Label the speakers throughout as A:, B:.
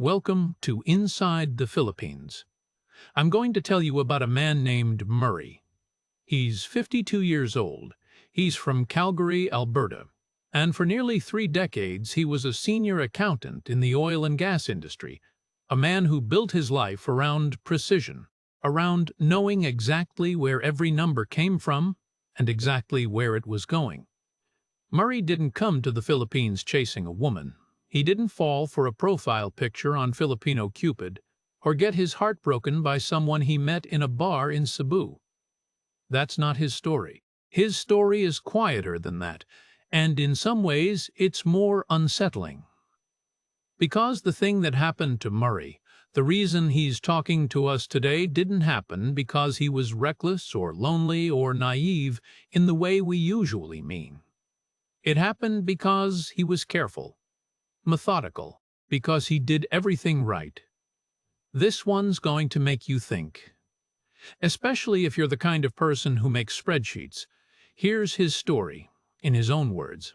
A: Welcome to Inside the Philippines. I'm going to tell you about a man named Murray. He's 52 years old. He's from Calgary, Alberta. And for nearly 3 decades, he was a senior accountant in the oil and gas industry, a man who built his life around precision, around knowing exactly where every number came from and exactly where it was going. Murray didn't come to the Philippines chasing a woman. He didn't fall for a profile picture on Filipino Cupid or get his heart broken by someone he met in a bar in Cebu. That's not his story. His story is quieter than that, and in some ways it's more unsettling. Because the thing that happened to Murray, the reason he's talking to us today, didn't happen because he was reckless or lonely or naive in the way we usually mean. It happened because he was careful, methodical, because he did everything right. This one's going to make you think. Especially if you're the kind of person who makes spreadsheets. Here's his story, in his own words.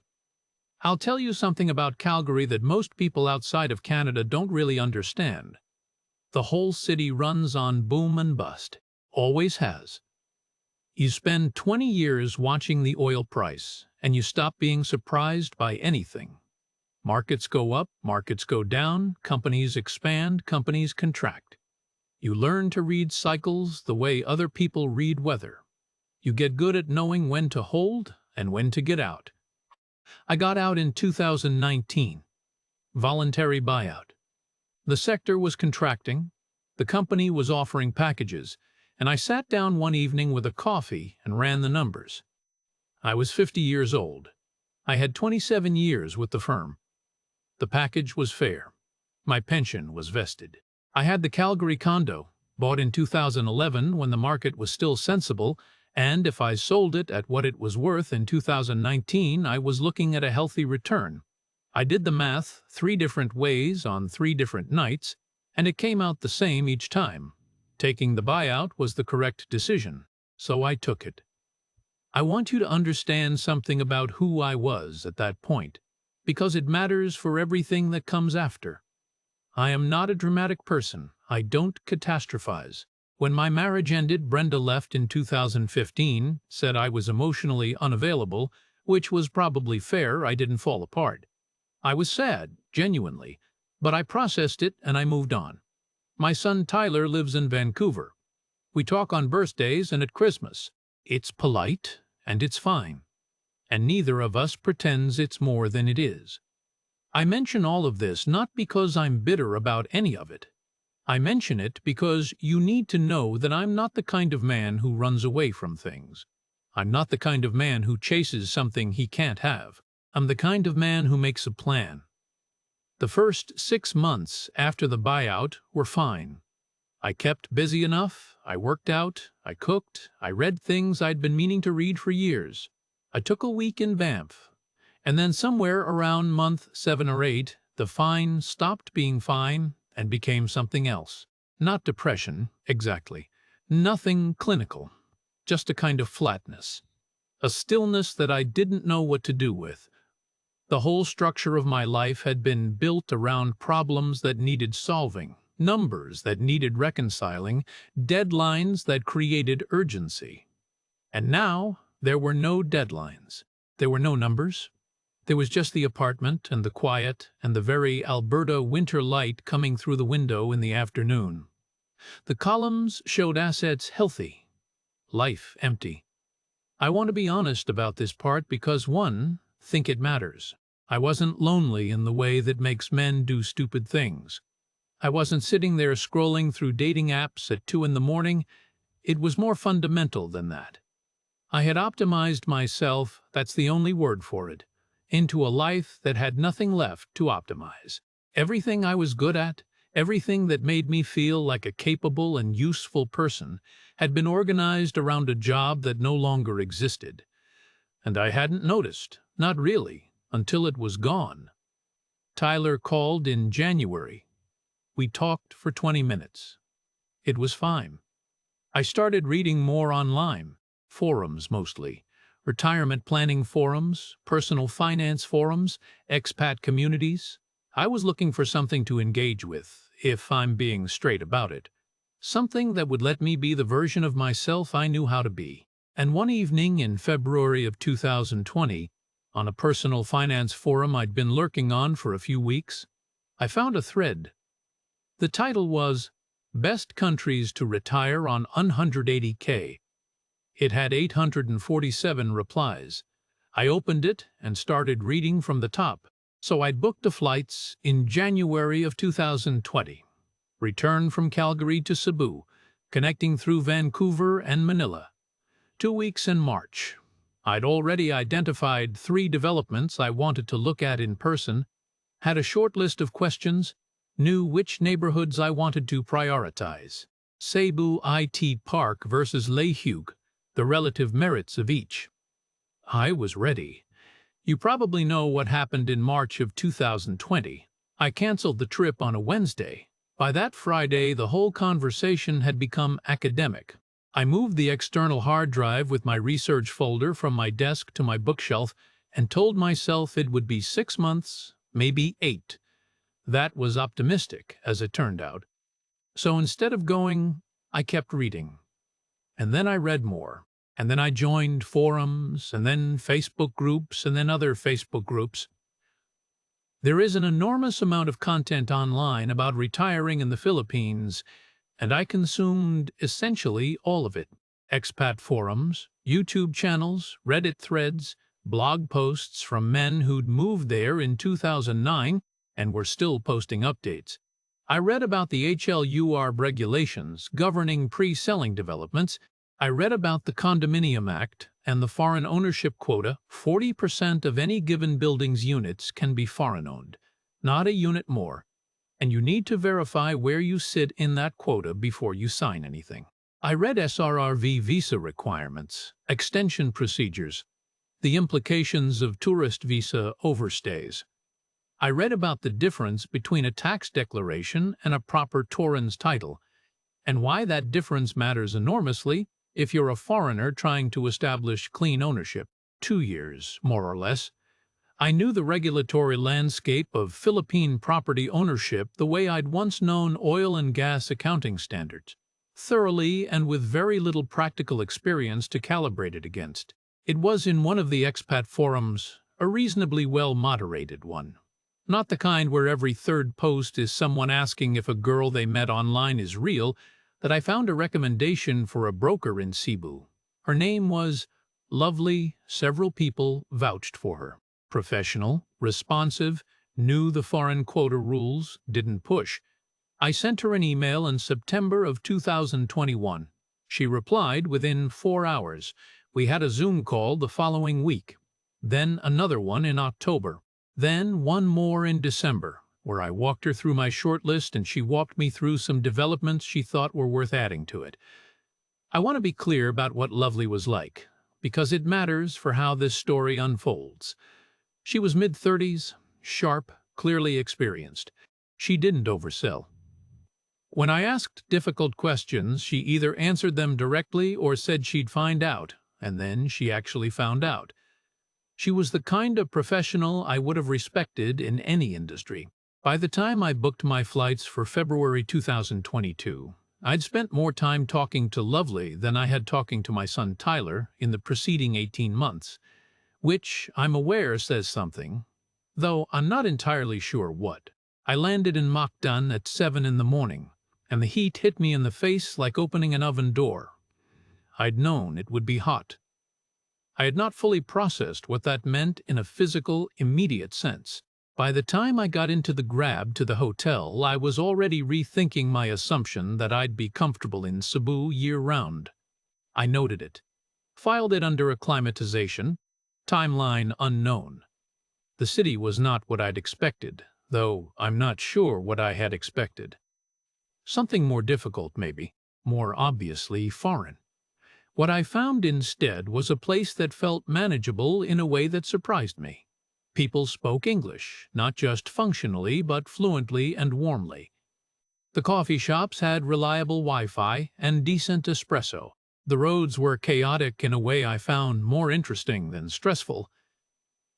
A: I'll tell you something about Calgary that most people outside of Canada don't really understand. The whole city runs on boom and bust. Always has. You spend 20 years watching the oil price, and you stop being surprised by anything. Markets go up, markets go down, companies expand, companies contract. You learn to read cycles the way other people read weather. You get good at knowing when to hold and when to get out. I got out in 2019. Voluntary buyout. The sector was contracting, the company was offering packages, and I sat down one evening with a coffee and ran the numbers. I was 50 years old. I had 27 years with the firm. The package was fair. My pension was vested. I had the Calgary condo, bought in 2011 when the market was still sensible, and if I sold it at what it was worth in 2019, I was looking at a healthy return. I did the math 3 different ways on 3 different nights, and it came out the same each time. Taking the buyout was the correct decision, so I took it. I want you to understand something about who I was at that point, because it matters for everything that comes after. I am not a dramatic person. I don't catastrophize. When my marriage ended, Brenda left in 2015, said I was emotionally unavailable, which was probably fair. I didn't fall apart. I was sad, genuinely, but I processed it and I moved on. My son Tyler lives in Vancouver. We talk on birthdays and at Christmas. It's polite and it's fine. And neither of us pretends it's more than it is. I mention all of this not because I'm bitter about any of it. I mention it because you need to know that I'm not the kind of man who runs away from things. I'm not the kind of man who chases something he can't have. I'm the kind of man who makes a plan. The first 6 months after the buyout were fine. I kept busy enough, I worked out, I cooked, I read things I'd been meaning to read for years. I took a week in Banff, and then somewhere around month 7 or 8, the fine stopped being fine and became something else. Not depression, exactly. Nothing clinical. Just a kind of flatness. A stillness that I didn't know what to do with. The whole structure of my life had been built around problems that needed solving, numbers that needed reconciling, deadlines that created urgency. And now, there were no deadlines. There were no numbers. There was just the apartment and the quiet and the very Alberta winter light coming through the window in the afternoon. The columns showed assets healthy, life empty. I want to be honest about this part because, one, think it matters. I wasn't lonely in the way that makes men do stupid things. I wasn't sitting there scrolling through dating apps at 2 in the morning. It was more fundamental than that. I had optimized myself, that's the only word for it, into a life that had nothing left to optimize. Everything I was good at, everything that made me feel like a capable and useful person, had been organized around a job that no longer existed. And I hadn't noticed, not really, until it was gone. Tyler called in January. We talked for 20 minutes. It was fine. I started reading more online. Forums mostly. Retirement planning forums, personal finance forums, expat communities. I was looking for something to engage with, if I'm being straight about it. Something that would let me be the version of myself I knew how to be. And one evening in February of 2020, on a personal finance forum I'd been lurking on for a few weeks, I found a thread. The title was Best Countries to Retire on 180K. It had 847 replies. I opened it and started reading from the top. So I'd booked the flights in January of 2020. Returned from Calgary to Cebu, connecting through Vancouver and Manila. 2 weeks in March. I'd already identified 3 developments I wanted to look at in person, had a short list of questions, knew which neighborhoods I wanted to prioritize. Cebu IT Park versus Lehug, the relative merits of each. I was ready. You probably know what happened in March of 2020. I canceled the trip on a Wednesday. By that Friday, the whole conversation had become academic. I moved the external hard drive with my research folder from my desk to my bookshelf and told myself it would be 6 months, maybe 8. That was optimistic, as it turned out. So instead of going, I kept reading. And then I read more. And then I joined forums, and then Facebook groups, and then other Facebook groups. There is an enormous amount of content online about retiring in the Philippines, and I consumed essentially all of it. Expat forums, YouTube channels, Reddit threads, blog posts from men who'd moved there in 2009 and were still posting updates. I read about the HLUR regulations governing pre-selling developments. I read about the Condominium Act and the foreign ownership quota. 40% of any given building's units can be foreign-owned, not a unit more, and you need to verify where you sit in that quota before you sign anything. I read SRRV visa requirements, extension procedures, the implications of tourist visa overstays. I read about the difference between a tax declaration and a proper Torrens title, and why that difference matters enormously if you're a foreigner trying to establish clean ownership. 2 years, more or less. I knew the regulatory landscape of Philippine property ownership the way I'd once known oil and gas accounting standards, thoroughly and with very little practical experience to calibrate it against. It was in one of the expat forums, a reasonably well-moderated one. Not the kind where every third post is someone asking if a girl they met online is real, that I found a recommendation for a broker in Cebu. Her name was Lovely. Several people vouched for her. Professional, responsive, knew the foreign quota rules, didn't push. I sent her an email in September of 2021. She replied within 4 hours. We had a Zoom call the following week. Then another one in October. Then one more in December, where I walked her through my short list and she walked me through some developments she thought were worth adding to it. I want to be clear about what Lovely was like, because it matters for how this story unfolds. She was mid-30s, sharp, clearly experienced. She didn't oversell. When I asked difficult questions, she either answered them directly or said she'd find out, and then she actually found out. She was the kind of professional I would have respected in any industry. By the time I booked my flights for February 2022, I'd spent more time talking to Lovely than I had talking to my son Tyler in the preceding 18 months, which I'm aware says something, though I'm not entirely sure what. I landed in Mactan at 7 in the morning, and the heat hit me in the face like opening an oven door. I'd known it would be hot. I had not fully processed what that meant in a physical, immediate sense. By the time I got into the Grab to the hotel, I was already rethinking my assumption that I'd be comfortable in Cebu year-round. I noted it, filed it under acclimatization, timeline unknown. The city was not what I'd expected, though I'm not sure what I had expected. Something more difficult, maybe, more obviously foreign. What I found instead was a place that felt manageable in a way that surprised me. People spoke English, not just functionally but fluently and warmly. The coffee shops had reliable Wi-Fi and decent espresso. The roads were chaotic in a way I found more interesting than stressful.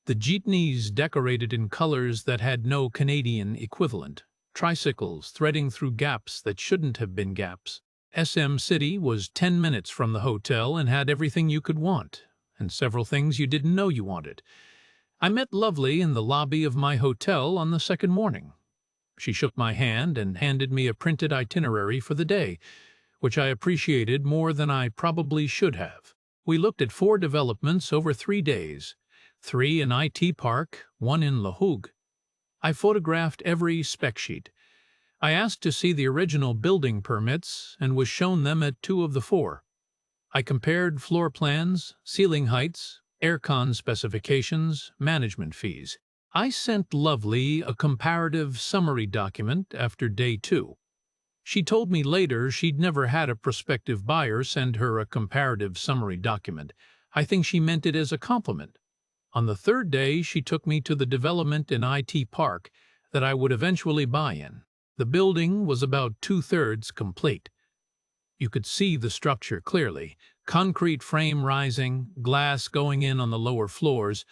A: The jeepneys decorated in colors that had no Canadian equivalent. Tricycles threading through gaps that shouldn't have been gaps. SM City was 10 minutes from the hotel and had everything you could want, and several things you didn't know you wanted. I met Lovely in the lobby of my hotel on the second morning. She shook my hand and handed me a printed itinerary for the day, which I appreciated more than I probably should have. We looked at 4 developments over 3 days, 3 in IT Park, 1 in La Hougue. I photographed every spec sheet. I asked to see the original building permits and was shown them at 2 of the 4. I compared floor plans, ceiling heights, aircon specifications, management fees. I sent Lovely a comparative summary document after day 2. She told me later she'd never had a prospective buyer send her a comparative summary document. I think she meant it as a compliment. On the 3rd day, she took me to the development in IT Park that I would eventually buy in. The building was about 2/3 complete. You could see the structure clearly. Concrete frame rising, glass going in on the lower floors.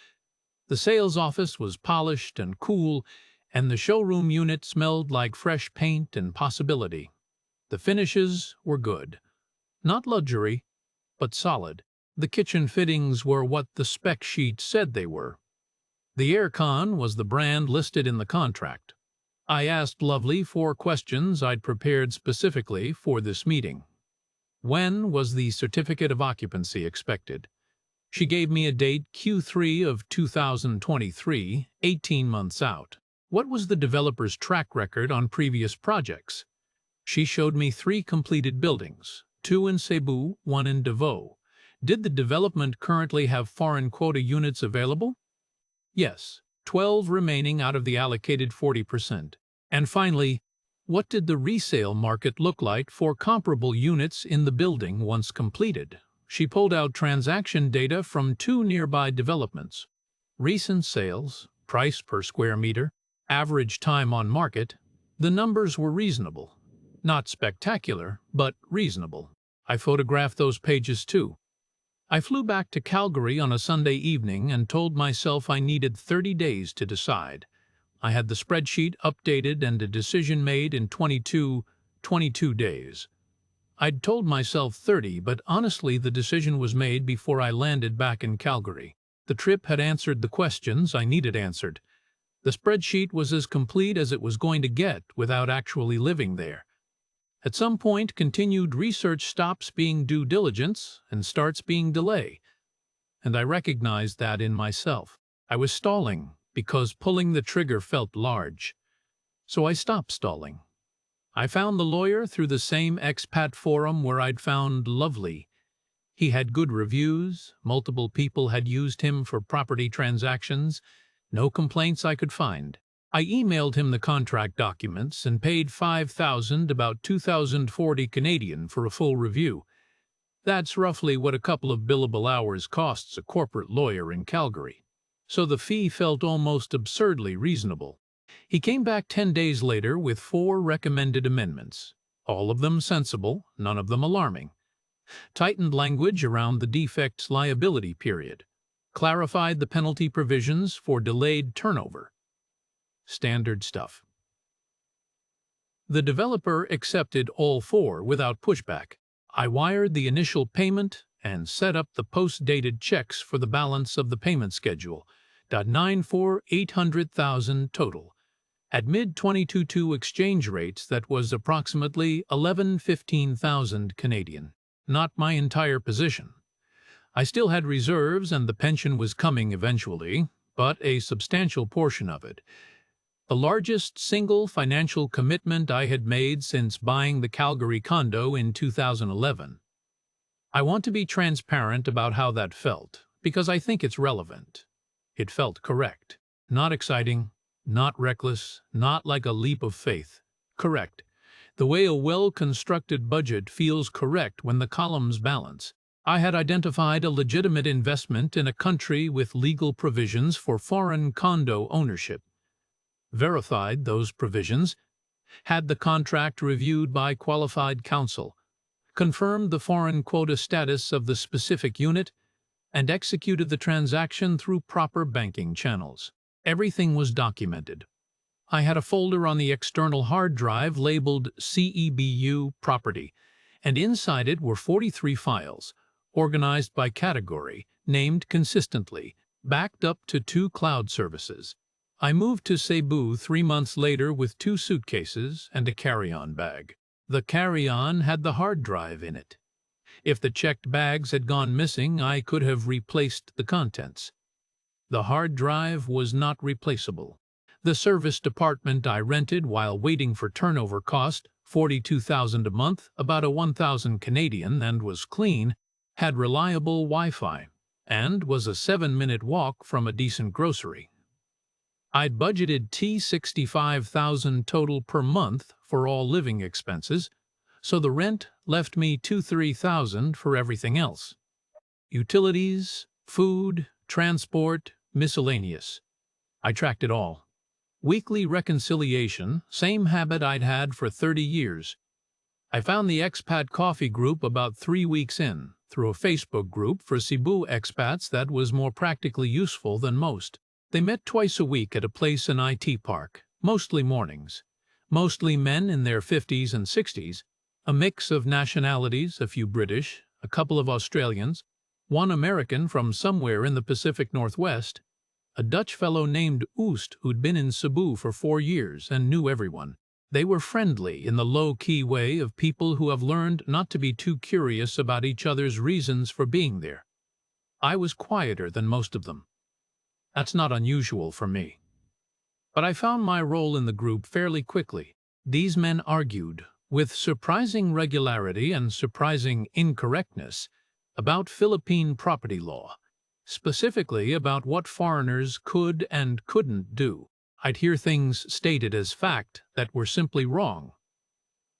A: The sales office was polished and cool, and the showroom unit smelled like fresh paint and possibility. The finishes were good. Not luxury, but solid. The kitchen fittings were what the spec sheet said they were. The aircon was the brand listed in the contract. I asked Lovely 4 questions I'd prepared specifically for this meeting. When was the certificate of occupancy expected? She gave me a date Q3 of 2023, 18 months out. What was the developer's track record on previous projects? She showed me 3 completed buildings, 2 in Cebu, 1 in Davao. Did the development currently have foreign quota units available? Yes, 12 remaining out of the allocated 40%. And finally, what did the resale market look like for comparable units in the building once completed? She pulled out transaction data from 2 nearby developments. Recent sales, price per square meter, average time on market. The numbers were reasonable. Not spectacular, but reasonable. I photographed those pages too. I flew back to Calgary on a Sunday evening and told myself I needed 30 days to decide. I had the spreadsheet updated and a decision made in 22 days. I'd told myself 30, but honestly the decision was made before I landed back in Calgary. The trip had answered the questions I needed answered. The spreadsheet was as complete as it was going to get without actually living there. At some point, continued research stops being due diligence and starts being delay. And I recognized that in myself. I was stalling because pulling the trigger felt large. So I stopped stalling. I found the lawyer through the same expat forum where I'd found Lovely. He had good reviews, multiple people had used him for property transactions, no complaints I could find. I emailed him the contract documents and paid $5,000, about 2,040 Canadian, for a full review. That's roughly what a couple of billable hours costs a corporate lawyer in Calgary. So the fee felt almost absurdly reasonable. He came back 10 days later with 4 recommended amendments, all of them sensible, none of them alarming. Tightened language around the defects liability period. Clarified the penalty provisions for delayed turnover. Standard stuff. The developer accepted all 4 without pushback. I wired the initial payment and set up the post-dated checks for the balance of the payment schedule. $800,000 total. At mid-2022 exchange rates, that was approximately 15,000 Canadian. Not my entire position. I still had reserves and the pension was coming eventually, but a substantial portion of it. The largest single financial commitment I had made since buying the Calgary condo in 2011. I want to be transparent about how that felt, because I think it's relevant. It felt correct. Not exciting, not reckless, not like a leap of faith. Correct. The way a well-constructed budget feels correct when the columns balance. I had identified a legitimate investment in a country with legal provisions for foreign condo ownership. Verified those provisions, had the contract reviewed by qualified counsel, confirmed the foreign quota status of the specific unit, and executed the transaction through proper banking channels. Everything was documented. I had a folder on the external hard drive labeled CEBU Property, and inside it were 43 files, organized by category, named consistently, backed up to 2 cloud services. I moved to Cebu 3 months later with 2 suitcases and a carry-on bag. The carry-on had the hard drive in it. If the checked bags had gone missing, I could have replaced the contents. The hard drive was not replaceable. The service department I rented while waiting for turnover cost $42,000 a month, about a 1,000 Canadian, and was clean, had reliable Wi-Fi, and was a 7-minute walk from a decent grocery. I'd budgeted $65,000 total per month for all living expenses, so the rent left me $3,000 for everything else. Utilities, food, transport, miscellaneous. I tracked it all. Weekly reconciliation, same habit I'd had for 30 years. I found the expat coffee group about 3 weeks in, through a Facebook group for Cebu expats that was more practically useful than most. They met twice a week at a place in IT Park, mostly mornings. Mostly men in their 50s and 60s, a mix of nationalities, a few British, a couple of Australians, one American from somewhere in the Pacific Northwest, a Dutch fellow named Oost who'd been in Cebu for 4 years and knew everyone. They were friendly in the low-key way of people who have learned not to be too curious about each other's reasons for being there. I was quieter than most of them. That's not unusual for me. But I found my role in the group fairly quickly. These men argued, with surprising regularity and surprising incorrectness, about Philippine property law, specifically about what foreigners could and couldn't do. I'd hear things stated as fact that were simply wrong.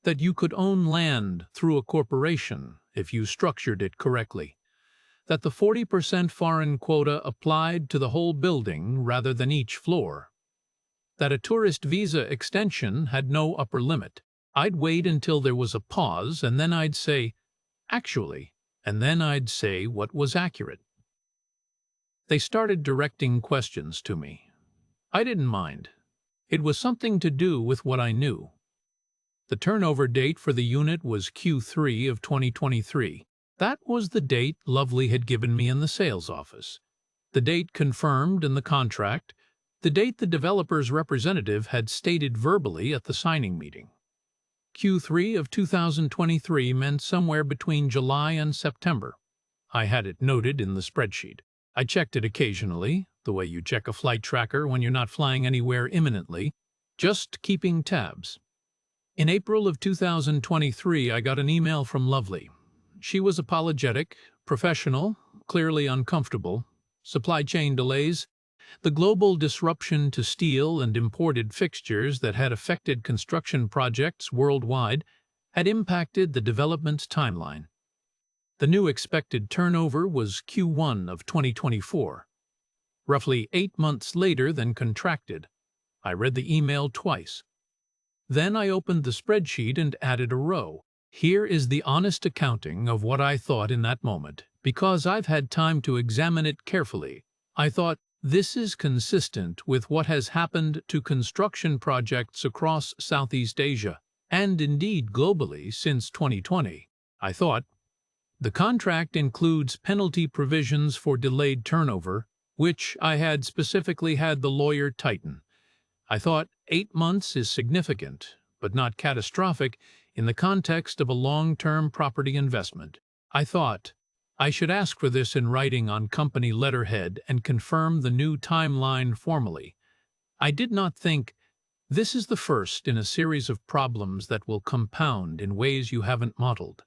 A: That you could own land through a corporation if you structured it correctly. That the 40% foreign quota applied to the whole building rather than each floor. That a tourist visa extension had no upper limit. I'd wait until there was a pause, and then I'd say, actually, and then I'd say what was accurate. They started directing questions to me. I didn't mind. It was something to do with what I knew. The turnover date for the unit was Q3 of 2023. That was the date Lovely had given me in the sales office. The date confirmed in the contract. The date the developer's representative had stated verbally at the signing meeting. Q3 of 2023 meant somewhere between July and September. I had it noted in the spreadsheet. I checked it occasionally, the way you check a flight tracker when you're not flying anywhere imminently, just keeping tabs. In April of 2023, I got an email from Lovely. She was apologetic, professional, clearly uncomfortable. Supply chain delays, the global disruption to steel and imported fixtures that had affected construction projects worldwide had impacted the development timeline. The new expected turnover was Q1 of 2024, roughly 8 months later than contracted. I read the email twice. Then I opened the spreadsheet and added a row. Here is the honest accounting of what I thought in that moment, because I've had time to examine it carefully. I thought, this is consistent with what has happened to construction projects across Southeast Asia, and indeed globally since 2020. I thought, the contract includes penalty provisions for delayed turnover, which I had specifically had the lawyer tighten. I thought 8 months is significant, but not catastrophic, in the context of a long-term property investment. I thought, I should ask for this in writing on company letterhead and confirm the new timeline formally. I did not think, this is the first in a series of problems that will compound in ways you haven't modeled.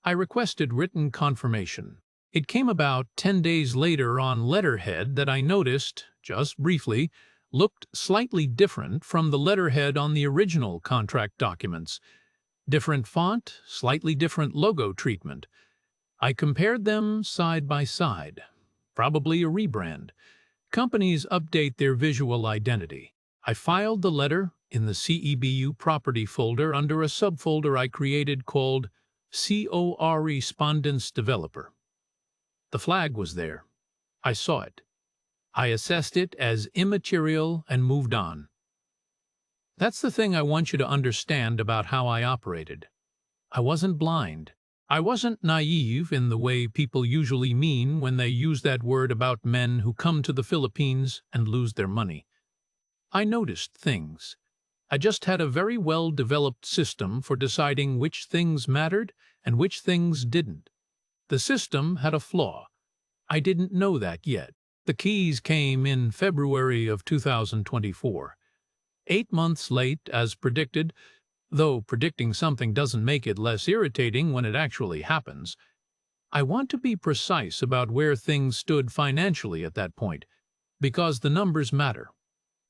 A: I requested written confirmation. It came about 10 days later on letterhead that I noticed, just briefly, looked slightly different from the letterhead on the original contract documents. Different font, slightly different logo treatment. I compared them side by side. Probably a rebrand. Companies update their visual identity. I filed the letter in the CEBU property folder under a subfolder I created called COR Respondents Developer. The flag was there. I saw it. I assessed it as immaterial and moved on. That's the thing I want you to understand about how I operated. I wasn't blind. I wasn't naive in the way people usually mean when they use that word about men who come to the Philippines and lose their money. I noticed things. I just had a very well-developed system for deciding which things mattered and which things didn't. The system had a flaw. I didn't know that yet. The keys came in February of 2024. 8 months late, as predicted, though predicting something doesn't make it less irritating when it actually happens. I want to be precise about where things stood financially at that point, because the numbers matter,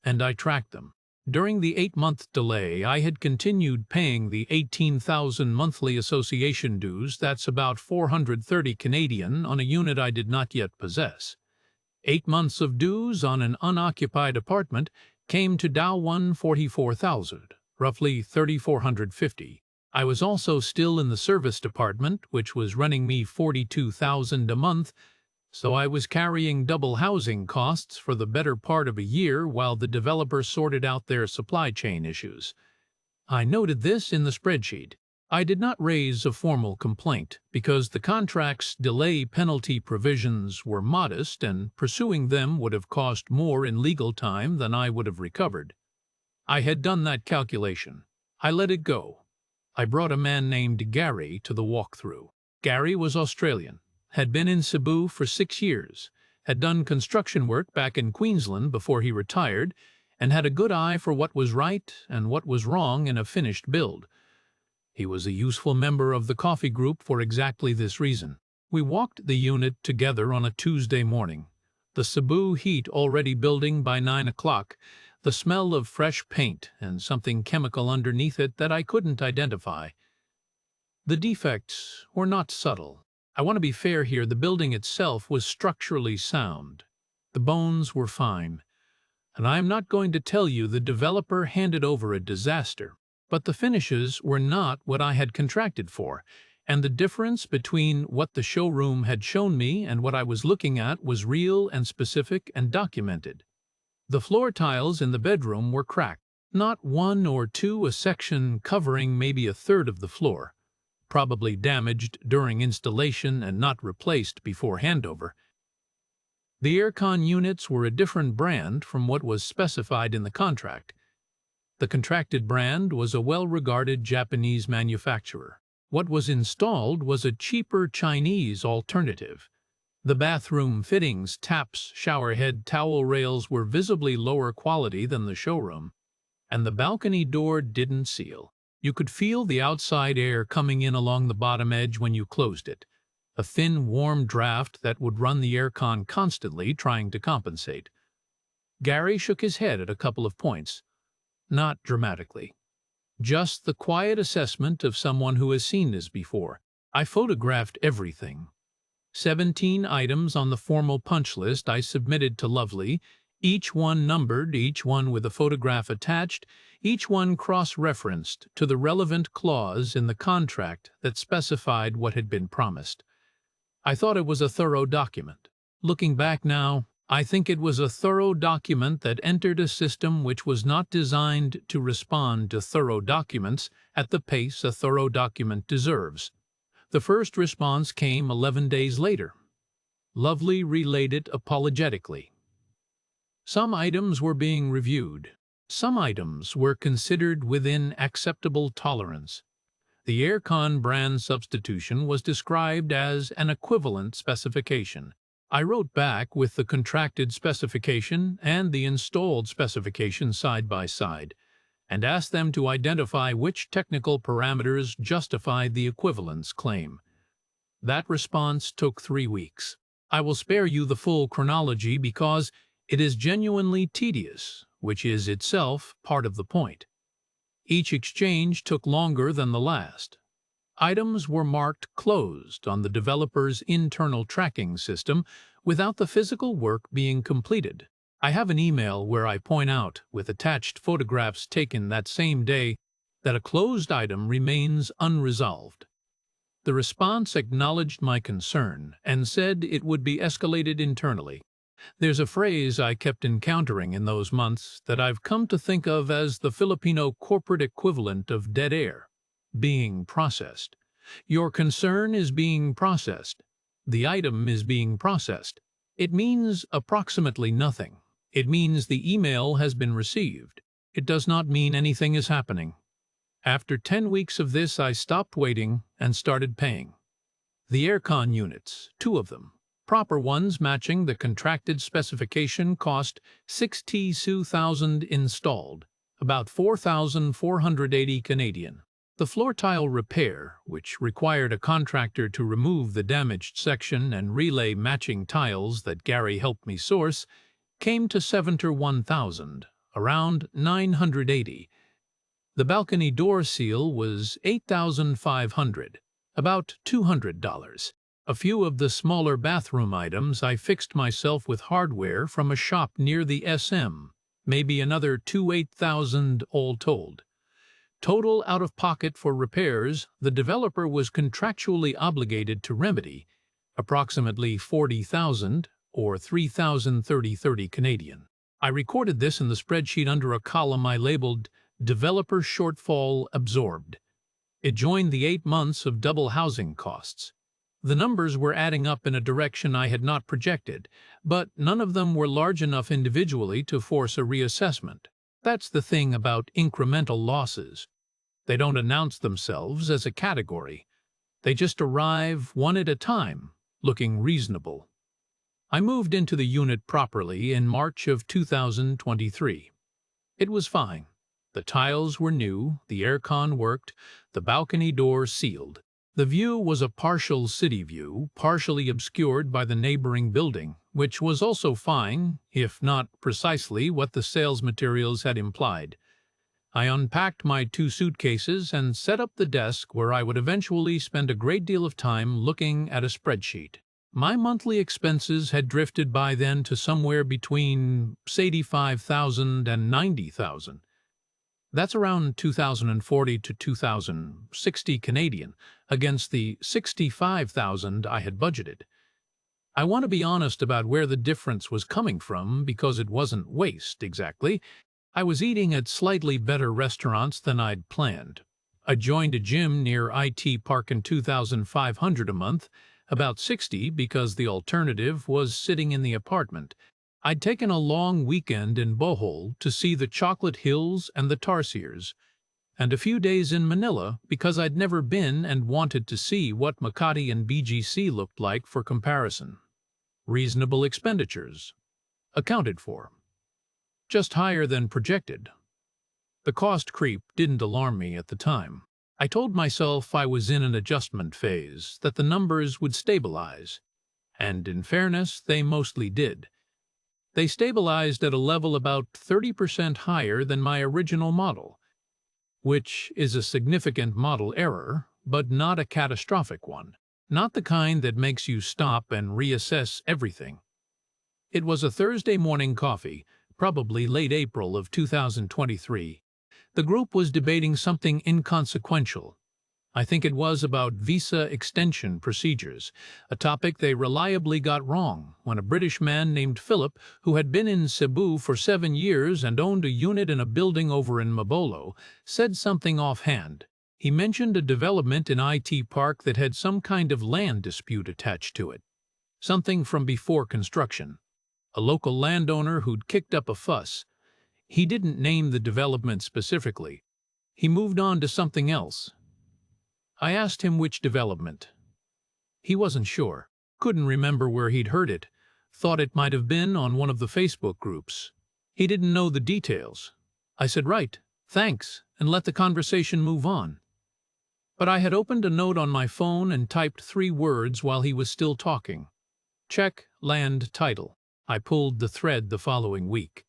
A: and I tracked them. During the 8-month delay, I had continued paying the 18,000 monthly association dues. That's about 430 Canadian on a unit I did not yet possess. 8 months of dues on an unoccupied apartment came to Dow 144,000, roughly 3,450. I was also still in the service department, which was running me 42,000 a month, so I was carrying double housing costs for the better part of a year while the developer sorted out their supply chain issues. I noted this in the spreadsheet. I did not raise a formal complaint because the contract's delay penalty provisions were modest and pursuing them would have cost more in legal time than I would have recovered. I had done that calculation. I let it go. I brought a man named Gary to the walkthrough. Gary was Australian, had been in Cebu for 6 years, had done construction work back in Queensland before he retired, and had a good eye for what was right and what was wrong in a finished build. He was a useful member of the coffee group for exactly this reason. We walked the unit together on a Tuesday morning, the Cebu heat already building by 9 o'clock, the smell of fresh paint and something chemical underneath it that I couldn't identify. The defects were not subtle. I want to be fair here, the building itself was structurally sound. The bones were fine. And I am not going to tell you the developer handed over a disaster. But the finishes were not what I had contracted for, and the difference between what the showroom had shown me and what I was looking at was real and specific and documented. The floor tiles in the bedroom were cracked, not 1 or 2, a section covering maybe a third of the floor, probably damaged during installation and not replaced before handover. The aircon units were a different brand from what was specified in the contract. The contracted brand was a well-regarded Japanese manufacturer. What was installed was a cheaper Chinese alternative. The bathroom fittings, taps, showerhead, towel rails were visibly lower quality than the showroom, and the balcony door didn't seal. You could feel the outside air coming in along the bottom edge when you closed it, a thin, warm draft that would run the aircon constantly, trying to compensate. Gary shook his head at a couple of points. Not dramatically. Just the quiet assessment of someone who has seen this before. I photographed everything. 17 items on the formal punch list I submitted to Lovely, each one numbered, each one with a photograph attached, each one cross-referenced to the relevant clause in the contract that specified what had been promised. I thought it was a thorough document. Looking back now, I think it was a thorough document that entered a system which was not designed to respond to thorough documents at the pace a thorough document deserves. The first response came 11 days later. Lovely relayed it apologetically. Some items were being reviewed. Some items were considered within acceptable tolerance. The aircon brand substitution was described as an equivalent specification. I wrote back with the contracted specification and the installed specification side by side, and asked them to identify which technical parameters justified the equivalence claim. That response took 3 weeks. I will spare you the full chronology because it is genuinely tedious, which is itself part of the point. Each exchange took longer than the last. Items were marked closed on the developer's internal tracking system without the physical work being completed. I have an email where I point out, with attached photographs taken that same day, that a closed item remains unresolved. The response acknowledged my concern and said it would be escalated internally. There's a phrase I kept encountering in those months that I've come to think of as the Filipino corporate equivalent of dead air: being processed. Your concern is being processed. The item is being processed. It means approximately nothing. It means the email has been received. It does not mean anything is happening. After 10 weeks of this, I stopped waiting and started paying. The aircon units, 2 of them, proper ones matching the contracted specification, cost 62,000 installed, about 4,480 Canadian. The floor tile repair, which required a contractor to remove the damaged section and relay matching tiles that Gary helped me source, came to 71,000, around 980. The balcony door seal was 8,500, about $200. A few of the smaller bathroom items I fixed myself with hardware from a shop near the SM, maybe another 8,000 all told. Total out-of-pocket for repairs the developer was contractually obligated to remedy, approximately 40,000 or 3,030 Canadian. I recorded this in the spreadsheet under a column I labeled Developer Shortfall Absorbed. It joined the 8 months of double housing costs. The numbers were adding up in a direction I had not projected, but none of them were large enough individually to force a reassessment. That's the thing about incremental losses. They don't announce themselves as a category. They just arrive one at a time, looking reasonable. I moved into the unit properly in March of 2023. It was fine. The tiles were new, the aircon worked, the balcony door sealed. The view was a partial city view, partially obscured by the neighboring building, which was also fine, if not precisely what the sales materials had implied. I unpacked my 2 suitcases and set up the desk where I would eventually spend a great deal of time looking at a spreadsheet. My monthly expenses had drifted by then to somewhere between 85,000 and 90,000. That's around 2,040 to 2,060 Canadian against the 65,000 I had budgeted. I want to be honest about where the difference was coming from because it wasn't waste, exactly. I was eating at slightly better restaurants than I'd planned. I joined a gym near IT Park in 2,500 a month, about 60 because the alternative was sitting in the apartment. I'd taken a long weekend in Bohol to see the Chocolate Hills and the Tarsiers, and a few days in Manila because I'd never been and wanted to see what Makati and BGC looked like for comparison. Reasonable expenditures. Accounted for. Just higher than projected. The cost creep didn't alarm me at the time. I told myself I was in an adjustment phase, that the numbers would stabilize. And in fairness, they mostly did. They stabilized at a level about 30% higher than my original model, which is a significant model error, but not a catastrophic one, not the kind that makes you stop and reassess everything. It was a Thursday morning coffee, probably late April of 2023. The group was debating something inconsequential. I think it was about visa extension procedures, a topic they reliably got wrong when a British man named Philip, who had been in Cebu for 7 years and owned a unit in a building over in Mabolo, said something offhand. He mentioned a development in IT Park that had some kind of land dispute attached to it. Something from before construction. A local landowner who'd kicked up a fuss. He didn't name the development specifically. He moved on to something else. I asked him which development. He wasn't sure. Couldn't remember where he'd heard it. Thought it might have been on one of the Facebook groups. He didn't know the details. I said, "Right, thanks," and let the conversation move on. But I had opened a note on my phone and typed 3 words while he was still talking. Check land title. I pulled the thread the following week.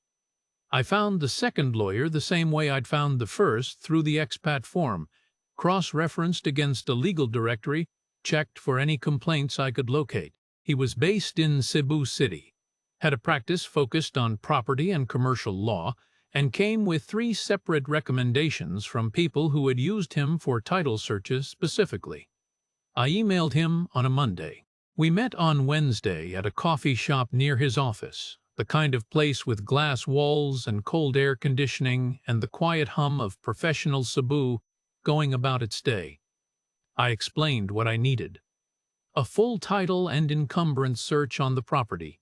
A: I found the second lawyer the same way I'd found the first, through the expat form, cross-referenced against a legal directory, checked for any complaints I could locate. He was based in Cebu City, had a practice focused on property and commercial law, and came with 3 separate recommendations from people who had used him for title searches specifically. I emailed him on a Monday. We met on Wednesday at a coffee shop near his office, the kind of place with glass walls and cold air conditioning and the quiet hum of professional Cebu going about its day. I explained what I needed. A full title and encumbrance search on the property,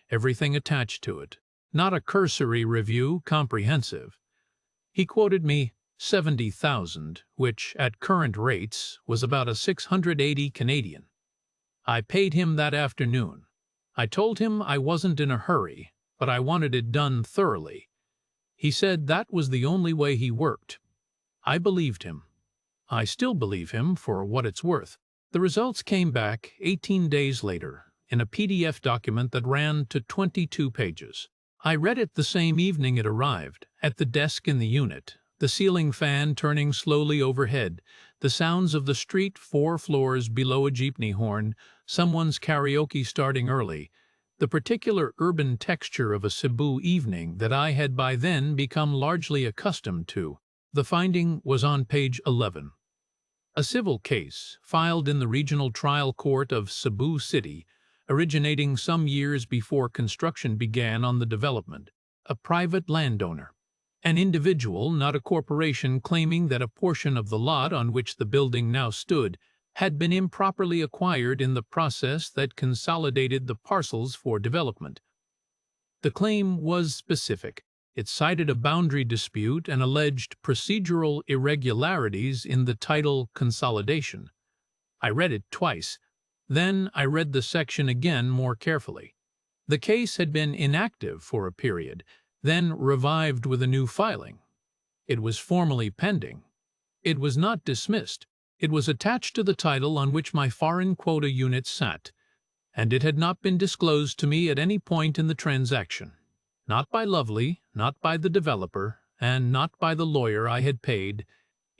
A: everything attached to it, not a cursory review, comprehensive. He quoted me 70,000, which at current rates was about a 680 Canadian. I paid him that afternoon. I told him I wasn't in a hurry, but I wanted it done thoroughly. He said that was the only way he worked. I believed him. I still believe him for what it's worth. The results came back 18 days later in a PDF document that ran to 22 pages. I read it the same evening it arrived, at the desk in the unit, the ceiling fan turning slowly overhead, the sounds of the street 4 floors below a jeepney horn, someone's karaoke starting early, the particular urban texture of a Cebu evening that I had by then become largely accustomed to. The finding was on page 11. A civil case, filed in the Regional Trial Court of Cebu City, originating some years before construction began on the development. A private landowner. An individual, not a corporation, claiming that a portion of the lot on which the building now stood had been improperly acquired in the process that consolidated the parcels for development. The claim was specific. It cited a boundary dispute and alleged procedural irregularities in the title consolidation. I read it twice. Then I read the section again more carefully. The case had been inactive for a period, then revived with a new filing. It was formally pending. It was not dismissed. It was attached to the title on which my foreign quota unit sat, and it had not been disclosed to me at any point in the transaction. Not by Lovely, not by the developer, and not by the lawyer I had paid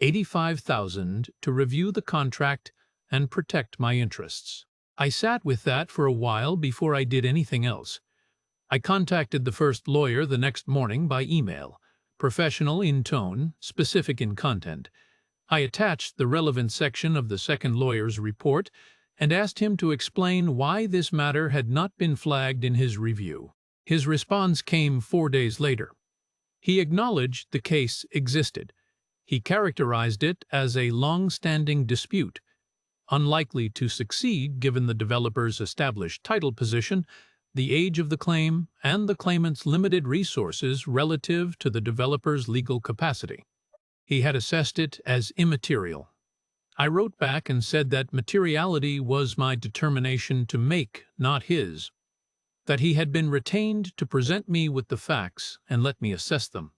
A: $85,000 to review the contract and protect my interests. I sat with that for a while before I did anything else. I contacted the first lawyer the next morning by email, professional in tone, specific in content. I attached the relevant section of the second lawyer's report and asked him to explain why this matter had not been flagged in his review. His response came 4 days later. He acknowledged the case existed. He characterized it as a long-standing dispute, unlikely to succeed given the developer's established title position, the age of the claim, and the claimant's limited resources relative to the developer's legal capacity. He had assessed it as immaterial. I wrote back and said that materiality was my determination to make, not his. That he had been retained to present me with the facts and let me assess them.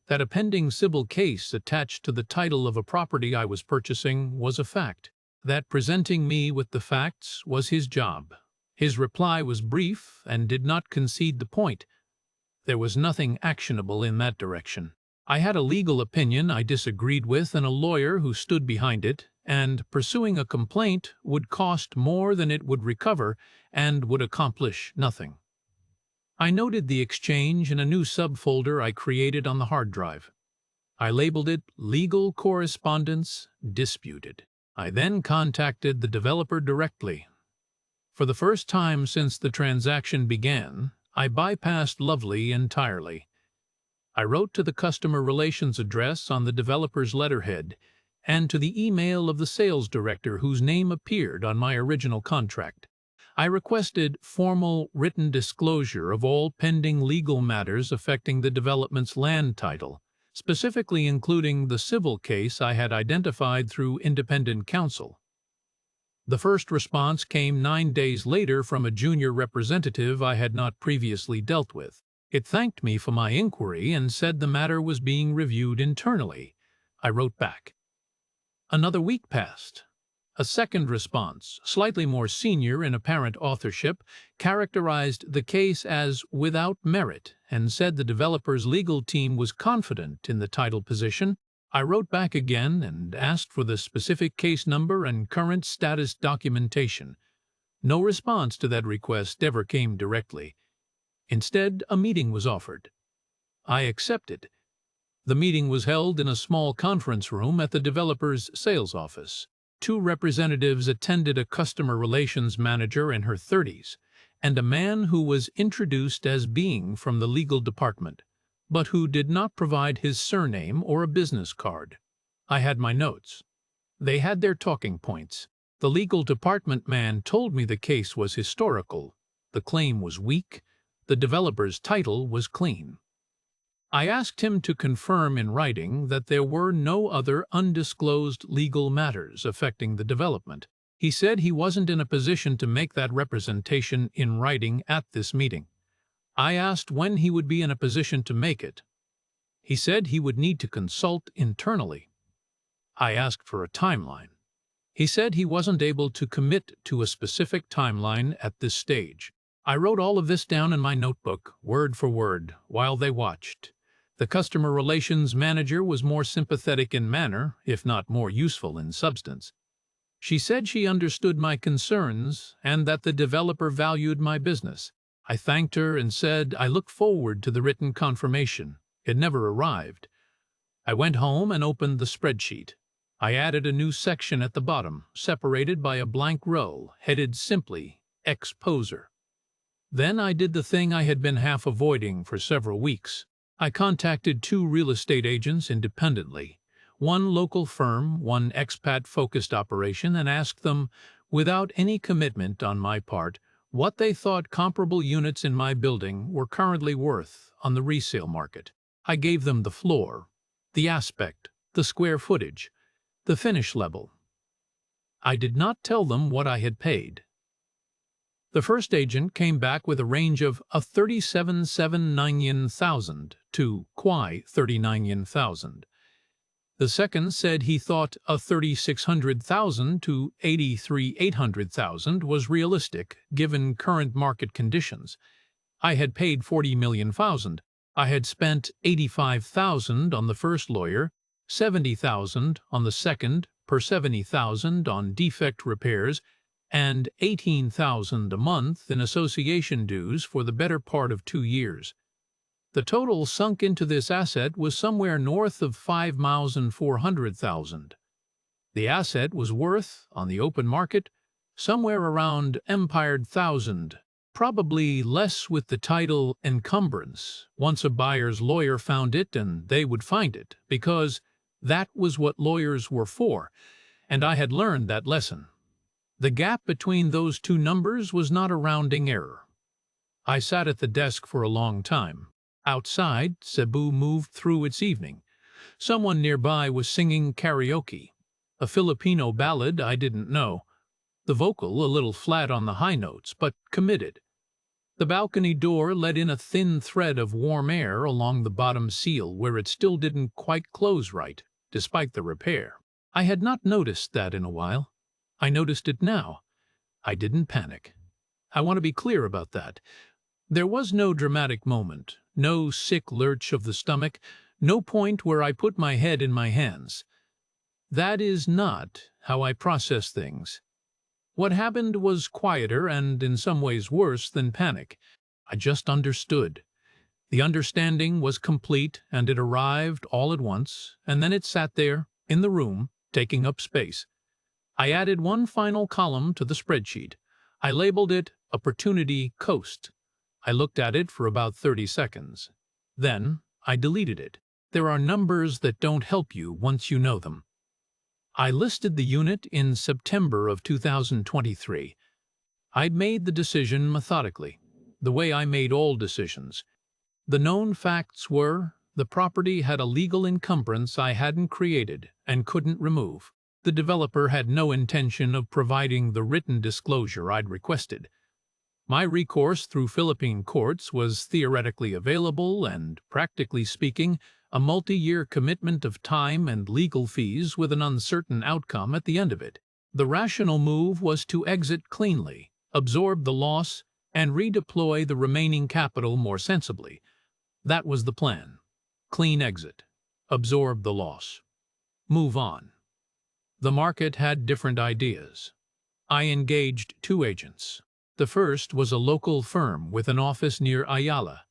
A: That a pending civil case attached to the title of a property I was purchasing was a fact. That presenting me with the facts was his job. His reply was brief and did not concede the point. There was nothing actionable in that direction. I had a legal opinion I disagreed with and a lawyer who stood behind it, and pursuing a complaint would cost more than it would recover and would accomplish nothing. I noted the exchange in a new subfolder I created on the hard drive. I labeled it Legal Correspondence Disputed. I then contacted the developer directly. For the first time since the transaction began, I bypassed Lovely entirely. I wrote to the customer relations address on the developer's letterhead and to the email of the sales director whose name appeared on my original contract. I requested formal written disclosure of all pending legal matters affecting the development's land title, specifically including the civil case I had identified through independent counsel. The first response came 9 days later from a junior representative I had not previously dealt with. It thanked me for my inquiry and said the matter was being reviewed internally. I wrote back. Another week passed. A second response, slightly more senior in apparent authorship, characterized the case as without merit and said the developer's legal team was confident in the title position. I wrote back again and asked for the specific case number and current status documentation. No response to that request ever came directly. Instead, a meeting was offered. I accepted. The meeting was held in a small conference room at the developer's sales office. Two representatives attended, a customer relations manager in her 30s, and a man who was introduced as being from the legal department, but who did not provide his surname or a business card. I had my notes. They had their talking points. The legal department man told me the case was historical, the claim was weak, the developer's title was clean. I asked him to confirm in writing that there were no other undisclosed legal matters affecting the development. He said he wasn't in a position to make that representation in writing at this meeting. I asked when he would be in a position to make it. He said he would need to consult internally. I asked for a timeline. He said he wasn't able to commit to a specific timeline at this stage. I wrote all of this down in my notebook, word for word, while they watched. The customer relations manager was more sympathetic in manner, if not more useful in substance. She said she understood my concerns and that the developer valued my business. I thanked her and said I looked forward to the written confirmation. It never arrived. I went home and opened the spreadsheet. I added a new section at the bottom, separated by a blank row, headed simply Exposer. Then I did the thing I had been half avoiding for several weeks. I contacted two real estate agents independently, one local firm, one expat-focused operation, and asked them, without any commitment on my part, what they thought comparable units in my building were currently worth on the resale market. I gave them the floor, the aspect, the square footage, the finish level. I did not tell them what I had paid. The first agent came back with a range of a 37,799,000 to quai 39,000. The second said he thought a 36,000 to 83,800,000 was realistic given current market conditions. I had paid 40,000,000. I had spent 85,000 on the first lawyer, 70,000 on the second, per 70,000 on defect repairs, and 18,000 a month in association dues for the better part of 2 years. The total sunk into this asset was somewhere north of 5,400,000. The asset was worth, on the open market, somewhere around $100,000, probably less with the title encumbrance, once a buyer's lawyer found it and they would find it, because that was what lawyers were for, and I had learned that lesson. The gap between those two numbers was not a rounding error. I sat at the desk for a long time. Outside, Cebu moved through its evening. Someone nearby was singing karaoke, a Filipino ballad I didn't know. The vocal a little flat on the high notes, but committed. The balcony door let in a thin thread of warm air along the bottom seal where it still didn't quite close right, despite the repair. I had not noticed that in a while. I noticed it now. I didn't panic. I want to be clear about that. There was no dramatic moment, no sick lurch of the stomach, no point where I put my head in my hands. That is not how I process things. What happened was quieter and in some ways worse than panic. I just understood. The understanding was complete and it arrived all at once, and then it sat there, in the room, taking up space. I added one final column to the spreadsheet. I labeled it Opportunity Coast. I looked at it for about 30 seconds. Then I deleted it. There are numbers that don't help you once you know them. I listed the unit in September of 2023. I'd made the decision methodically, the way I made all decisions. The known facts were, the property had a legal encumbrance I hadn't created and couldn't remove. The developer had no intention of providing the written disclosure I'd requested. My recourse through Philippine courts was theoretically available and, practically speaking, a multi-year commitment of time and legal fees with an uncertain outcome at the end of it. The rational move was to exit cleanly, absorb the loss, and redeploy the remaining capital more sensibly. That was the plan. Clean exit. Absorb the loss. Move on. The market had different ideas. I engaged two agents. The first was a local firm with an office near Ayala,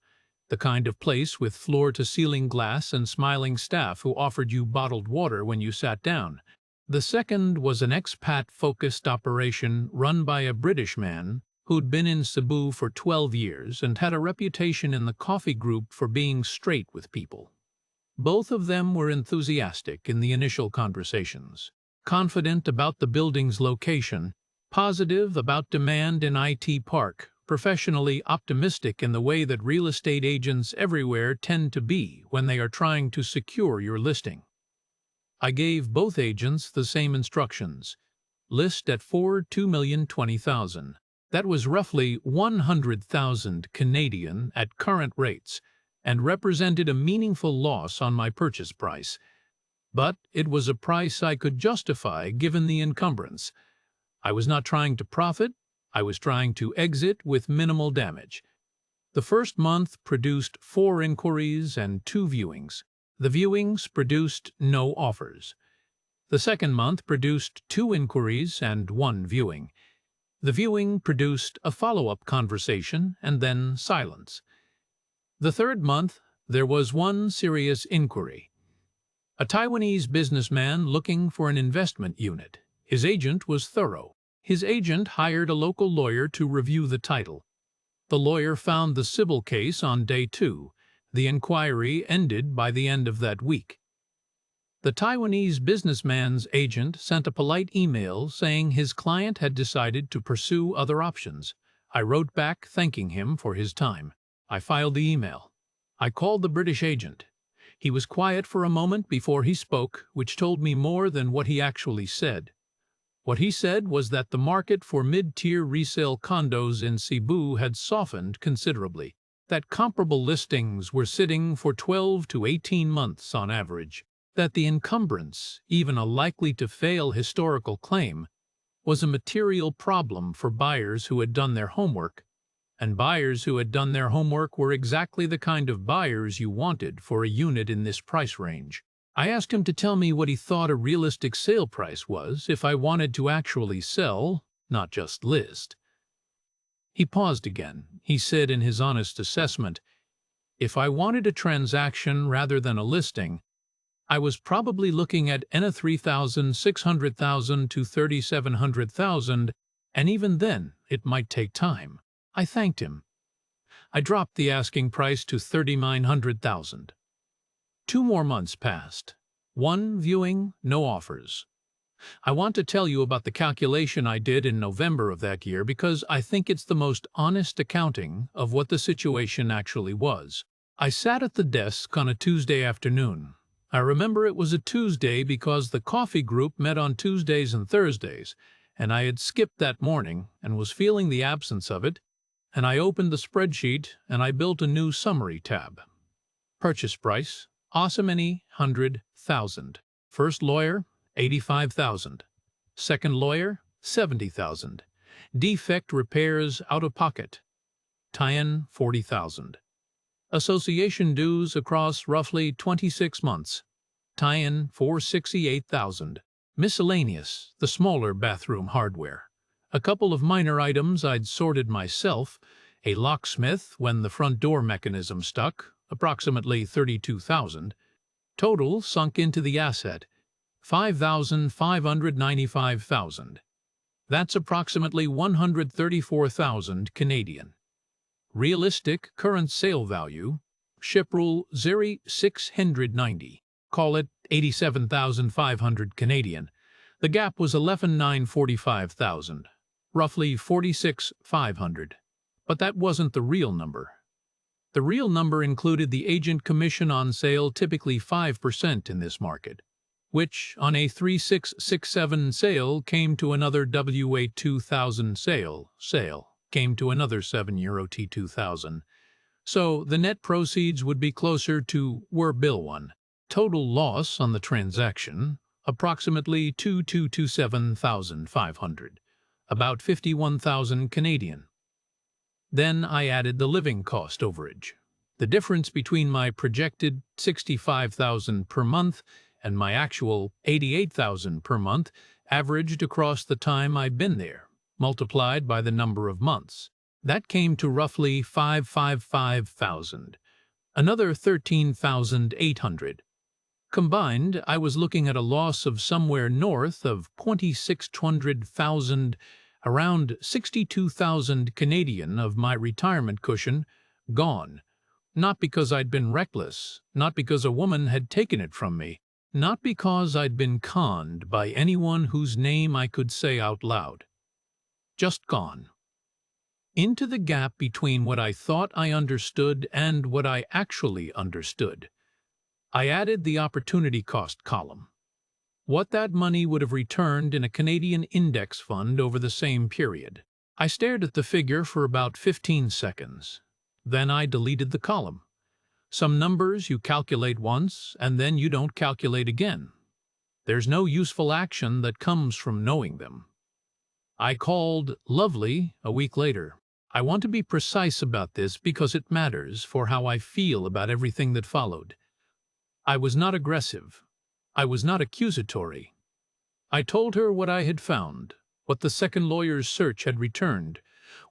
A: the kind of place with floor-to-ceiling glass and smiling staff who offered you bottled water when you sat down. The second was an expat-focused operation run by a British man who'd been in Cebu for 12 years and had a reputation in the coffee group for being straight with people. Both of them were enthusiastic in the initial conversations, confident about the building's location, positive about demand in IT Park, professionally optimistic in the way that real estate agents everywhere tend to be when they are trying to secure your listing. I gave both agents the same instructions. List at 2,020,000. That was roughly 100,000 Canadian at current rates, and represented a meaningful loss on my purchase price. But it was a price I could justify given the encumbrance. I was not trying to profit, I was trying to exit with minimal damage. The first month produced 4 inquiries and 2 viewings. The viewings produced no offers. The second month produced 2 inquiries and 1 viewing. The viewing produced a follow-up conversation and then silence. The third month, there was 1 serious inquiry. A Taiwanese businessman looking for an investment unit. His agent was thorough. His agent hired a local lawyer to review the title. The lawyer found the civil case on day 2. The inquiry ended by the end of that week. The Taiwanese businessman's agent sent a polite email saying his client had decided to pursue other options. I wrote back thanking him for his time. I filed the email. I called the British agent. He was quiet for a moment before he spoke, which told me more than what he actually said. What he said was that the market for mid-tier resale condos in Cebu had softened considerably, that comparable listings were sitting for 12 to 18 months on average, that the encumbrance, even a likely-to-fail historical claim, was a material problem for buyers who had done their homework, and buyers who had done their homework were exactly the kind of buyers you wanted for a unit in this price range. I asked him to tell me what he thought a realistic sale price was if I wanted to actually sell, not just list. He paused again. He said in his honest assessment, if I wanted a transaction rather than a listing, I was probably looking at $3,600,000 to $3,700,000, and even then it might take time. I thanked him. I dropped the asking price to $3,900,000. 2 more months passed. 1 viewing, no offers. I want to tell you about the calculation I did in November of that year because I think it's the most honest accounting of what the situation actually was. I sat at the desk on a Tuesday afternoon. I remember it was a Tuesday because the coffee group met on Tuesdays and Thursdays, and I had skipped that morning and was feeling the absence of it, and I opened the spreadsheet and I built a new summary tab. Purchase price, $100,000. First lawyer, $85,000. Second lawyer, $70,000. Defect repairs out of pocket, tie-in $40,000. Association dues across roughly 26 months, tie-in $468,000. Miscellaneous, the smaller bathroom hardware. A couple of minor items I'd sorted myself, a locksmith when the front door mechanism stuck, approximately $32,000. Total sunk into the asset, $5,595,000. That's approximately $134,000 Canadian. Realistic current sale value, ship rule 690, call it $87,500 Canadian. The gap was $11,945,000, roughly $46,500. But that wasn't the real number. The real number included the agent commission on sale, typically 5% in this market, which on a 3667 sale came to another WA2000 sale came to another €7 T2000. So the net proceeds would be closer to were bill 1. Total loss on the transaction, approximately $2,227,500, about 51,000 Canadian. Then I added the living cost overage. The difference between my projected $65,000 per month and my actual $88,000 per month averaged across the time I'd been there, multiplied by the number of months. That came to roughly $555,000, another $13,800. Combined, I was looking at a loss of somewhere north of 2,600,000, around 62,000 Canadian of my retirement cushion, gone. Not because I'd been reckless, not because a woman had taken it from me, not because I'd been conned by anyone whose name I could say out loud. Just gone. Into the gap between what I thought I understood and what I actually understood. I added the opportunity cost column. What that money would have returned in a Canadian index fund over the same period. I stared at the figure for about 15 seconds. Then I deleted the column. Some numbers you calculate once, and then you don't calculate again. There's no useful action that comes from knowing them. I called Lovely a week later. I want to be precise about this because it matters for how I feel about everything that followed. I was not aggressive. I was not accusatory. I told her what I had found, what the second lawyer's search had returned,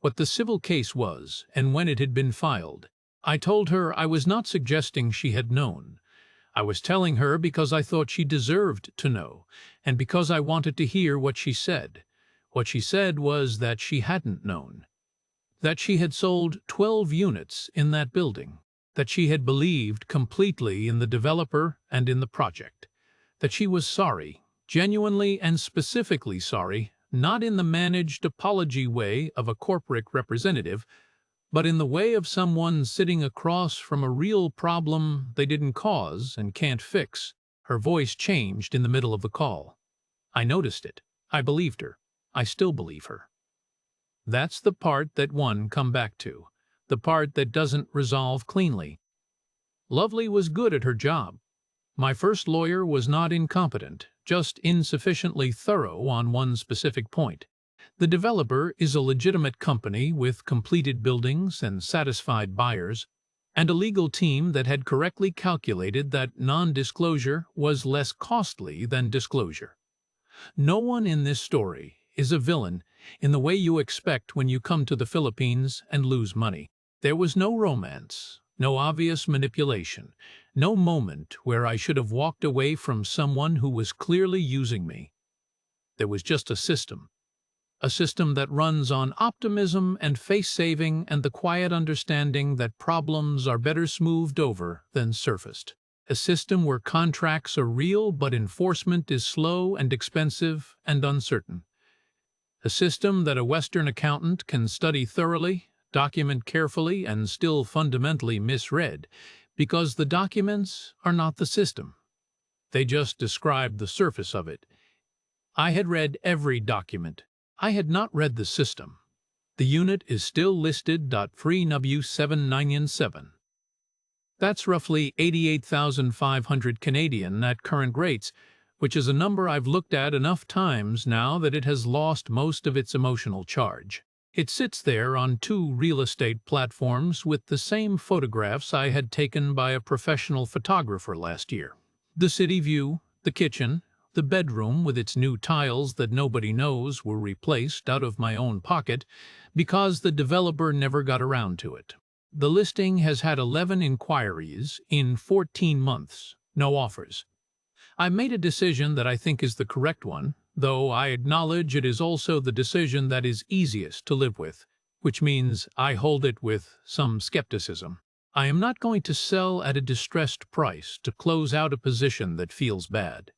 A: what the civil case was, and when it had been filed. I told her I was not suggesting she had known. I was telling her because I thought she deserved to know, and because I wanted to hear what she said. What she said was that she hadn't known. That she had sold 12 units in that building. That she had believed completely in the developer and in the project. That she was sorry, genuinely and specifically sorry, not in the managed apology way of a corporate representative, but in the way of someone sitting across from a real problem they didn't cause and can't fix. Her voice changed in the middle of the call. I noticed it. I believed her. I still believe her. That's the part that one come back to, the part that doesn't resolve cleanly. Lovely was good at her job. My first lawyer was not incompetent, just insufficiently thorough on one specific point. The developer is a legitimate company with completed buildings and satisfied buyers, and a legal team that had correctly calculated that non-disclosure was less costly than disclosure. No one in this story is a villain in the way you expect when you come to the Philippines and lose money. There was no romance, no obvious manipulation, no moment where I should have walked away from someone who was clearly using me. There was just a system that runs on optimism and face-saving and the quiet understanding that problems are better smoothed over than surfaced. A system where contracts are real but enforcement is slow and expensive and uncertain. A system that a Western accountant can study thoroughly, document carefully, and still fundamentally misread, because the documents are not the system. They just describe the surface of it. I had read every document. I had not read the system. The unit is still listed .3W797. That's roughly 88,500 Canadian at current rates, which is a number I've looked at enough times now that it has lost most of its emotional charge. It sits there on two real estate platforms with the same photographs I had taken by a professional photographer last year. The city view, the kitchen, the bedroom with its new tiles that nobody knows were replaced out of my own pocket because the developer never got around to it. The listing has had 11 inquiries in 14 months, no offers. I made a decision that I think is the correct one, though I acknowledge it is also the decision that is easiest to live with, which means I hold it with some skepticism. I am not going to sell at a distressed price to close out a position that feels bad.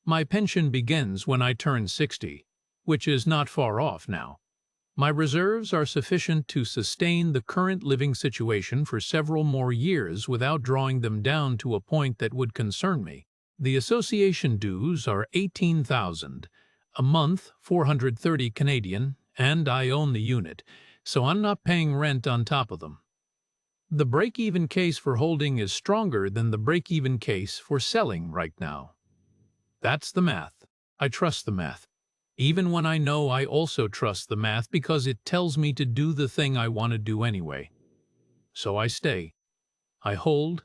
A: My pension begins when I turn 60, which is not far off now. My reserves are sufficient to sustain the current living situation for several more years without drawing them down to a point that would concern me. The association dues are $18,000, a month 430 Canadian, and I own the unit, so I'm not paying rent on top of them. The break-even case for holding is stronger than the break-even case for selling right now. That's the math. I trust the math. Even when I know I also trust the math because it tells me to do the thing I want to do anyway. So I stay. I hold.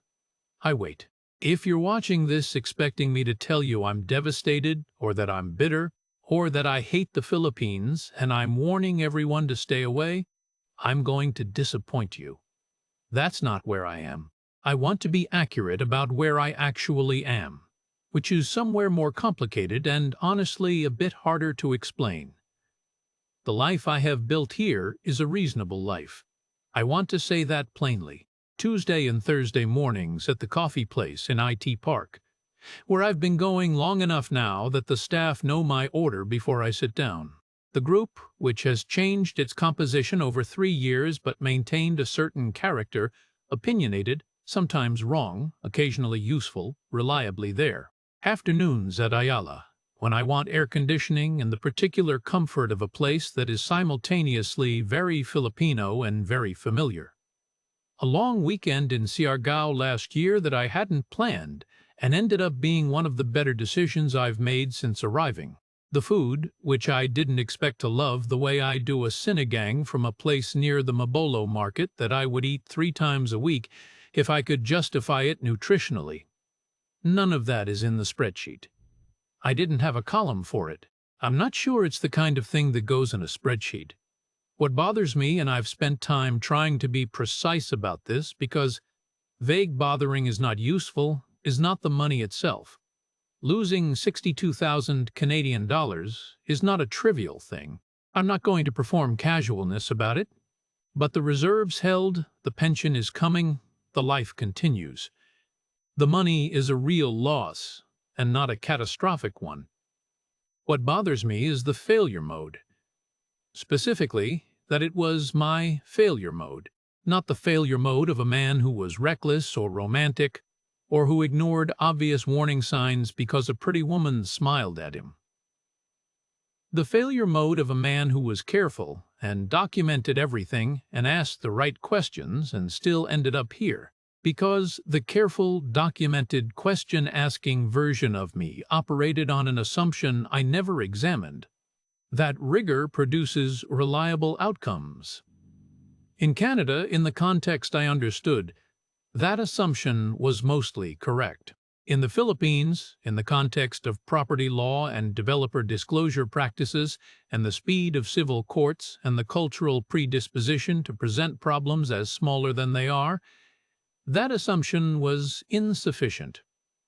A: I wait. If you're watching this expecting me to tell you I'm devastated, or that I'm bitter, or that I hate the Philippines and I'm warning everyone to stay away, I'm going to disappoint you. That's not where I am. I want to be accurate about where I actually am, which is somewhere more complicated and honestly a bit harder to explain. The life I have built here is a reasonable life. I want to say that plainly. Tuesday and Thursday mornings at the coffee place in IT Park, where I've been going long enough now that the staff know my order before I sit down. The group, which has changed its composition over 3 years but maintained a certain character, opinionated, sometimes wrong, occasionally useful, reliably there. Afternoons at Ayala, when I want air conditioning and the particular comfort of a place that is simultaneously very Filipino and very familiar. A long weekend in Siargao last year that I hadn't planned and ended up being one of the better decisions I've made since arriving. The food, which I didn't expect to love the way I do a sinigang from a place near the Mabolo market that I would eat 3 times a week if I could justify it nutritionally. None of that is in the spreadsheet. I didn't have a column for it. I'm not sure it's the kind of thing that goes in a spreadsheet. What bothers me, and I've spent time trying to be precise about this because vague bothering is not useful, is not the money itself. Losing 62,000 Canadian dollars is not a trivial thing. I'm not going to perform casualness about it. But the reserves held, the pension is coming, the life continues. The money is a real loss, and not a catastrophic one. What bothers me is the failure mode. Specifically, that it was my failure mode, not the failure mode of a man who was reckless or romantic, or who ignored obvious warning signs because a pretty woman smiled at him. The failure mode of a man who was careful and documented everything and asked the right questions and still ended up here, because the careful, documented, question-asking version of me operated on an assumption I never examined. That rigor produces reliable outcomes. In Canada, in the context I understood, that assumption was mostly correct. In the Philippines, in the context of property law and developer disclosure practices and the speed of civil courts and the cultural predisposition to present problems as smaller than they are, that assumption was insufficient.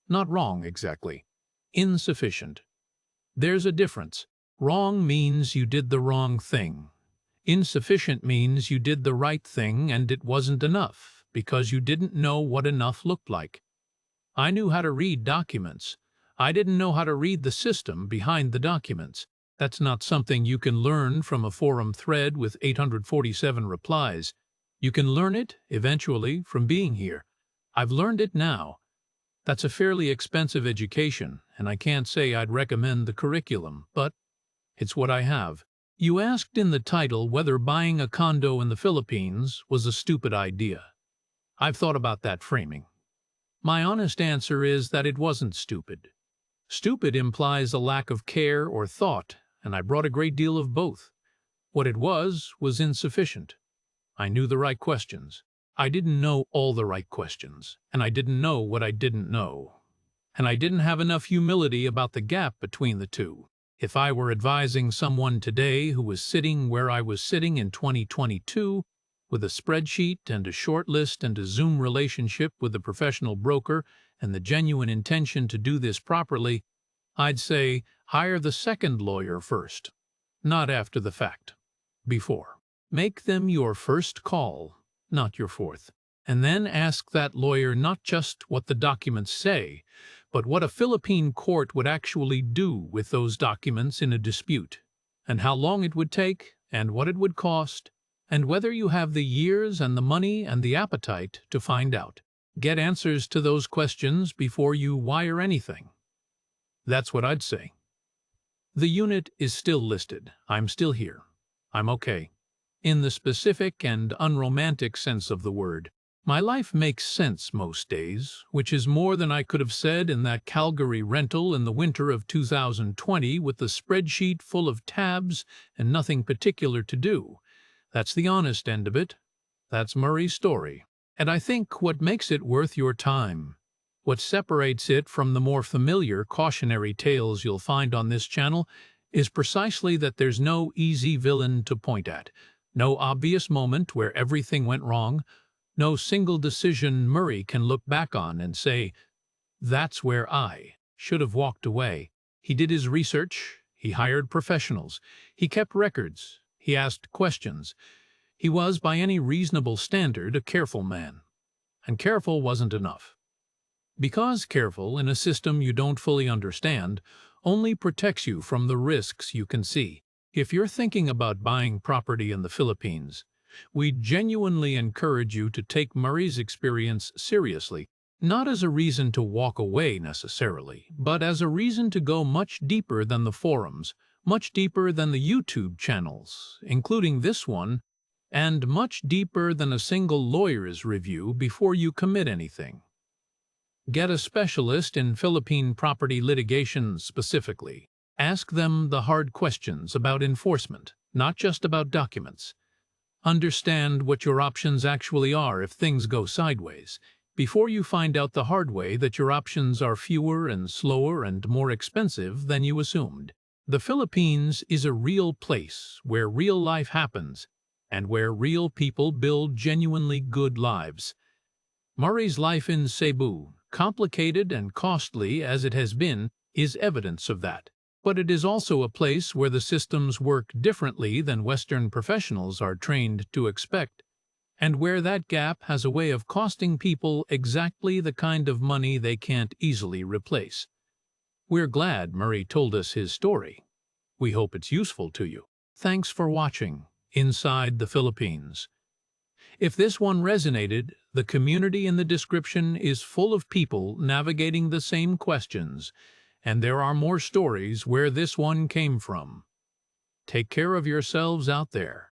A: Not wrong, exactly. Insufficient. There's a difference. Wrong means you did the wrong thing. Insufficient means you did the right thing and it wasn't enough, because you didn't know what enough looked like. I knew how to read documents. I didn't know how to read the system behind the documents. That's not something you can learn from a forum thread with 847 replies. You can learn it, eventually, from being here. I've learned it now. That's a fairly expensive education, and I can't say I'd recommend the curriculum, but it's what I have. You asked in the title whether buying a condo in the Philippines was a stupid idea. I've thought about that framing. My honest answer is that it wasn't stupid. Stupid implies a lack of care or thought, and I brought a great deal of both. What it was insufficient. I knew the right questions. I didn't know all the right questions, and I didn't know what I didn't know. And I didn't have enough humility about the gap between the two. If I were advising someone today who was sitting where I was sitting in 2022, with a spreadsheet and a short list and a Zoom relationship with a professional broker and the genuine intention to do this properly, I'd say hire the second lawyer first, not after the fact, before. Make them your first call, not your fourth, and then ask that lawyer not just what the documents say, but what a Philippine court would actually do with those documents in a dispute, and how long it would take, and what it would cost, and whether you have the years and the money and the appetite to find out. Get answers to those questions before you wire anything. That's what I'd say. The unit is still listed. I'm still here. I'm okay. In the specific and unromantic sense of the word. My life makes sense most days, which is more than I could have said in that Calgary rental in the winter of 2020 with the spreadsheet full of tabs and nothing particular to do. That's the honest end of it. That's Murray's story. And I think what makes it worth your time, what separates it from the more familiar cautionary tales you'll find on this channel, is precisely that there's no easy villain to point at, no obvious moment where everything went wrong, No single decision Murray can look back on and say, "That's where I should have walked away." He did his research, he hired professionals, he kept records, he asked questions. He was, by any reasonable standard, a careful man. And careful wasn't enough. Because careful, in a system you don't fully understand, only protects you from the risks you can see. If you're thinking about buying property in the Philippines, we genuinely encourage you to take Murray's experience seriously, not as a reason to walk away necessarily, but as a reason to go much deeper than the forums, much deeper than the YouTube channels, including this one, and much deeper than a single lawyer's review before you commit anything. Get a specialist in Philippine property litigation specifically. Ask them the hard questions about enforcement, not just about documents. Understand what your options actually are if things go sideways, before you find out the hard way that your options are fewer and slower and more expensive than you assumed. The Philippines is a real place where real life happens and where real people build genuinely good lives. Murray's life in Cebu, complicated and costly as it has been, is evidence of that. But it is also a place where the systems work differently than Western professionals are trained to expect, and where that gap has a way of costing people exactly the kind of money they can't easily replace. We're glad Murray told us his story. We hope it's useful to you. Thanks for watching Inside the Philippines. If this one resonated, the community in the description is full of people navigating the same questions, and there are more stories where this one came from. Take care of yourselves out there.